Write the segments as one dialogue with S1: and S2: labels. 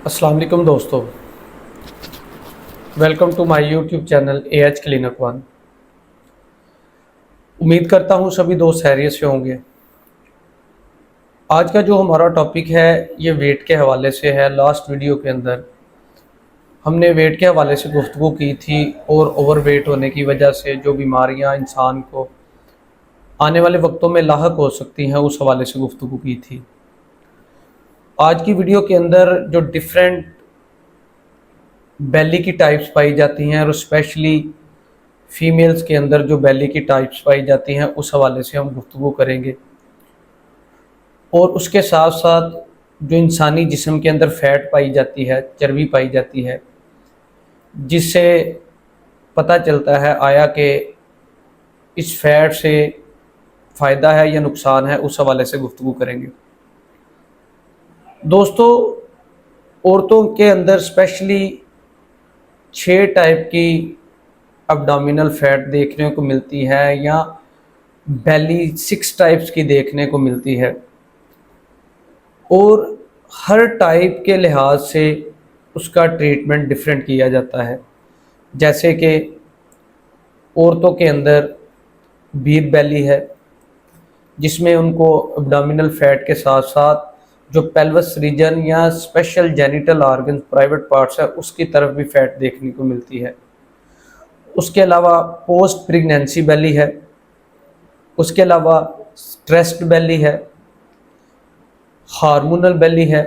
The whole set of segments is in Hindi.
S1: अस्सलाम वालेकुम दोस्तों, welcome to my YouTube channel AH clinic one. उम्मीद करता हूँ सभी दोस्त खैरियत से होंगे। आज का जो हमारा टॉपिक है ये वेट के हवाले से है। लास्ट वीडियो के अंदर हमने वेट के हवाले से गुफ्तगू की थी और ओवरवेट होने की वजह से जो बीमारियाँ इंसान को आने वाले वक्तों में लाहक हो सकती हैं उस हवाले से गुफ्तगू की थी। आज की वीडियो के अंदर जो डिफरेंट बेली की टाइप्स पाई जाती हैं और स्पेशली फीमेल्स के अंदर जो बेली की टाइप्स पाई जाती हैं उस हवाले से हम गुफ्तगू करेंगे। और उसके साथ साथ जो इंसानी जिस्म के अंदर फ़ैट पाई जाती है, चर्बी पाई जाती है, जिससे पता चलता है आया कि इस फ़ैट से फ़ायदा है या नुकसान है, उस हवाले से गुफ्तगू करेंगे। दोस्तों, औरतों के अंदर स्पेशली 6 टाइप की अब्डोमिनल फैट देखने को मिलती है या बेली 6 टाइप्स की देखने को मिलती है और हर टाइप के लिहाज से उसका ट्रीटमेंट डिफरेंट किया जाता है। जैसे कि औरतों के अंदर बीर बेली है जिसमें उनको अब्डोमिनल फैट के साथ साथ जो पेल्विस रीजन या special genital organ private parts है उसकी तरफ भी फैट देखने को मिलती है। उसके अलावा पोस्ट प्रेगनेंसी बेली है, उसके अलावा स्ट्रेस्ड बेली है, हार्मोनल बेली है।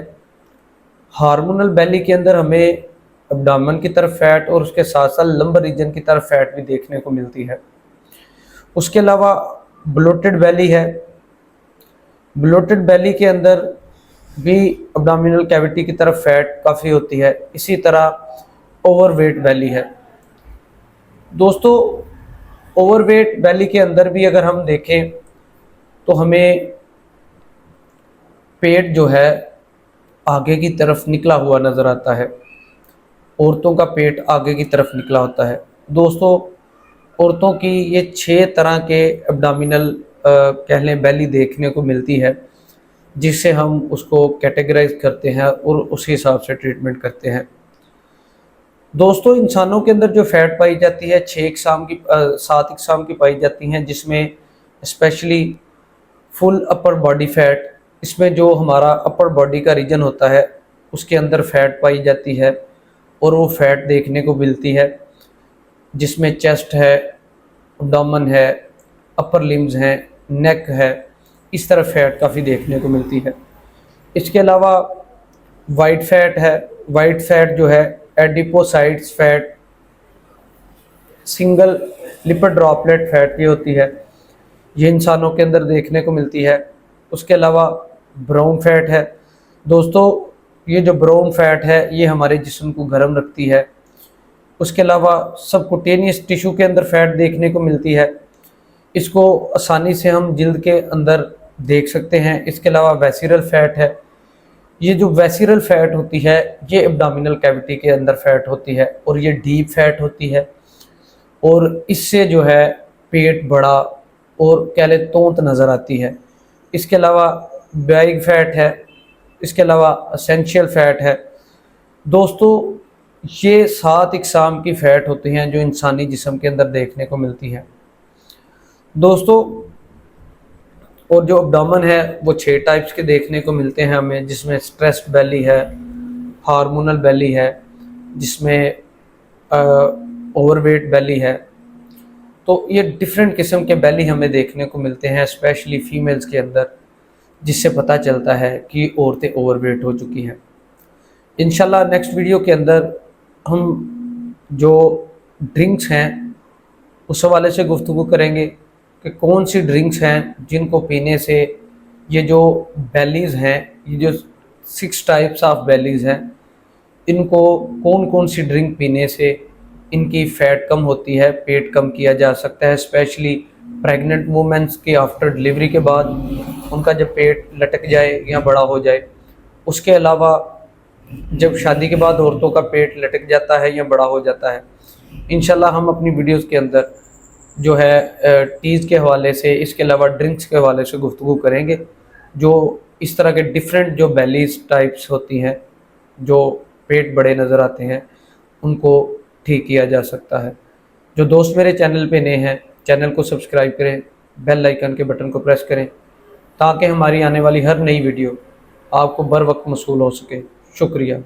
S1: हार्मोनल बेली के अंदर हमें अब्डोमेन की तरफ फैट और उसके साथ साथ लंबर रीजन की तरफ फैट भी देखने को मिलती है। उसके अलावा ब्लोटेड बेली है। ब्लोटेड बेली के अंदर भी अब्डोमिनल कैविटी की तरफ फैट काफ़ी होती है। इसी तरह ओवरवेट बेली है। दोस्तों, ओवरवेट बेली के अंदर भी अगर हम देखें तो हमें पेट जो है आगे की तरफ निकला हुआ नज़र आता है। औरतों का पेट आगे की तरफ निकला होता है। दोस्तों, औरतों की ये 6 तरह के अब्डोमिनल कह लें बेली देखने को मिलती है, जिससे हम उसको कैटेगराइज करते हैं और उसी हिसाब से ट्रीटमेंट करते हैं। दोस्तों, इंसानों के अंदर जो फैट पाई जाती है 7 इकसाम की पाई जाती हैं, जिसमें specially full upper body fat, इसमें जो हमारा अपर बॉडी का रीजन होता है उसके अंदर फैट पाई जाती है और वो फैट देखने को मिलती है, जिसमें चेस्ट है, अब्डोमेन है, अपर लिम्स हैं, नेक है। इस तरह फैट काफ़ी देखने को मिलती है। इसके अलावा वाइट फैट है। वाइट फैट जो है adipocytes fat, single lipid droplet fat की होती है, ये इंसानों के अंदर देखने को मिलती है। उसके अलावा ब्राउन फैट है। दोस्तों, ये जो ब्राउन फैट है ये हमारे जिस्म को गर्म रखती है। उसके अलावा सबकुटेनियस टिश्यू के अंदर फैट देखने को मिलती है, इसको आसानी से हम जिल्द के अंदर देख सकते हैं। इसके अलावा वेसिरल फैट है। ये जो वेसिरल फैट होती है ये एब्डोमिनल कैविटी के अंदर फैट होती है और ये डीप फैट होती है और इससे जो है पेट बड़ा और कह लें तोंत नज़र आती है। इसके अलावा बैग फैट है। इसके अलावा असेंशियल फैट है। दोस्तों, ये 7 इकसाम की फ़ैट होती हैं जो इंसानी जिस्म के अंदर देखने को मिलती हैं। दोस्तों, और जो अब्डोमेन है वो 6 टाइप्स के देखने को मिलते हैं हमें, जिसमें स्ट्रेस्ड बेली है, हार्मोनल बेली है, जिसमें ओवरवेट बेली है। तो ये डिफरेंट किस्म के बेली हमें देखने को मिलते हैं स्पेशली फीमेल्स के अंदर, जिससे पता चलता है कि औरतें ओवरवेट हो चुकी हैं। इंशाल्लाह नेक्स्ट वीडियो के अंदर हम जो ड्रिंक्स हैं उस हवाले से गुफ्तगू करेंगे कि कौन सी ड्रिंक्स हैं जिनको पीने से ये जो बेलीज़ हैं, ये जो 6 टाइप्स ऑफ बेलीज़ हैं, इनको कौन कौन सी ड्रिंक पीने से इनकी फ़ैट कम होती है, पेट कम किया जा सकता है। स्पेशली प्रेग्नेंट वुमेन्स के आफ्टर डिलीवरी के बाद उनका जब पेट लटक जाए या बड़ा हो जाए। उसके अलावा जब शादी के बाद औरतों का पेट लटक जाता है या बड़ा हो जाता है। इंशाल्लाह हम अपनी वीडियोस के अंदर जो है टीज़ के हवाले से, इसके अलावा ड्रिंक्स के हवाले से गुफ्तगू करेंगे, जो इस तरह के डिफरेंट जो बेलीज टाइप्स होती हैं जो पेट बड़े नज़र आते हैं उनको ठीक किया जा सकता है। जो दोस्त मेरे चैनल पे नए हैं, चैनल को सब्सक्राइब करें, बेल आइकन के बटन को प्रेस करें ताकि हमारी आने वाली हर नई वीडियो आपको बर वक्त मौसूल हो सके। शुक्रिया।